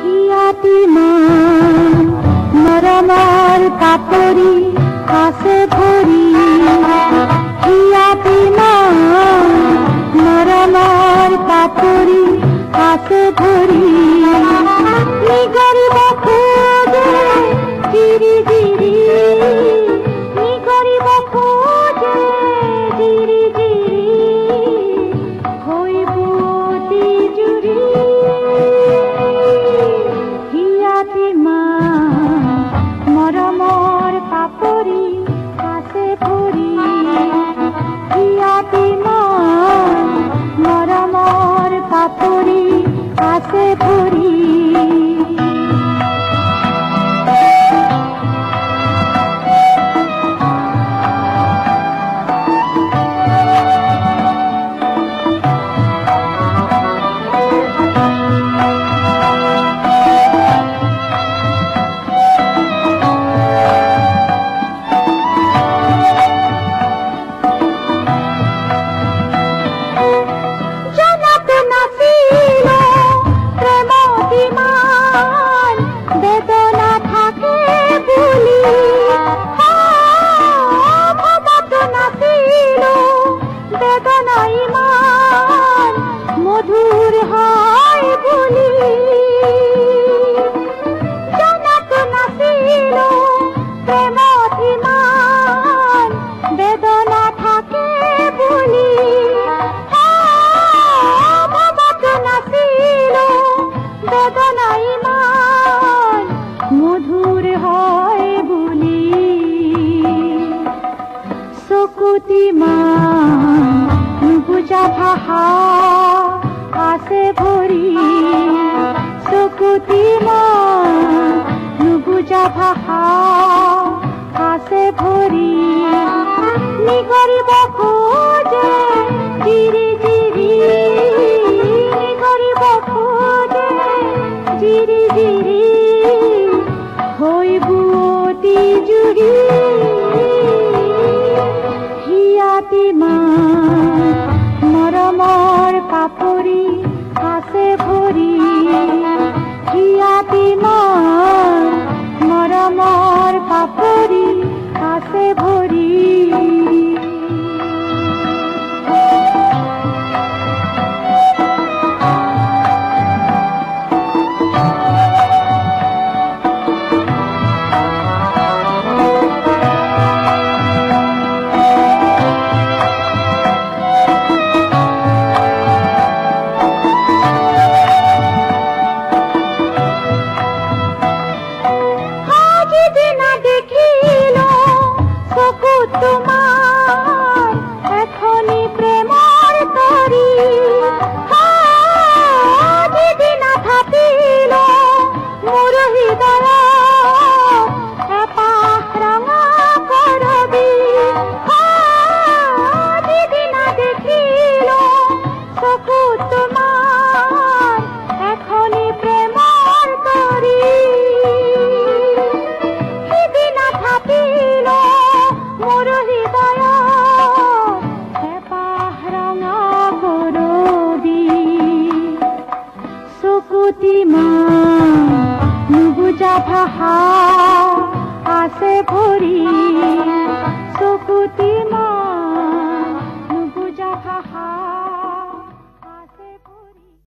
হিয়াতি মান মৰমৰ কাপৰি আছে ভৰি হিয়াতি মান মৰমৰ কাপৰি আছে ভৰি নিগৰিব খোজে জিৰি জিৰি নিগৰিব খোজে জিৰি জিৰি হৈ বুটি জুৰি হিয়াতি মান মৰমৰ কাপৰি আছে ভৰি হিয়াতি মান মৰমৰ কাপৰি আছে ভৰি মধুর হয় বলি জনক নাছিল প্রেমত ইমান বেদনা থাকে বলি ভবত নাছিল বেদনা ইমান মধুর হয় বলি চকুতি মান নুবুজা ভাষা আছে ভৰি চকুতি মান নুবুজা ভাষা আছে ভৰি নিগৰিব খোজে জিৰি জিৰি নিগৰিব খোজে জিৰি জিৰি হৈ বুটি জুৰি হিয়াতি মান মৰমৰ কাপৰি আছে ভৰি হিয়াতি মান মৰমৰ কাপৰি আছে ভৰি তোমার এখনি প্রেমর তরি যদি না থাকিল মোর হৃদয় এপাহ রঙা করবি যদি না দেখিল চকু তোমার এখনি প্রেমর তরি যদি না থাকিল মোর হৃদয় এপাহ ৰঙা কৰবি চকুতি মান নুবুজা ভাষা আছে ভৰি চকুতি মান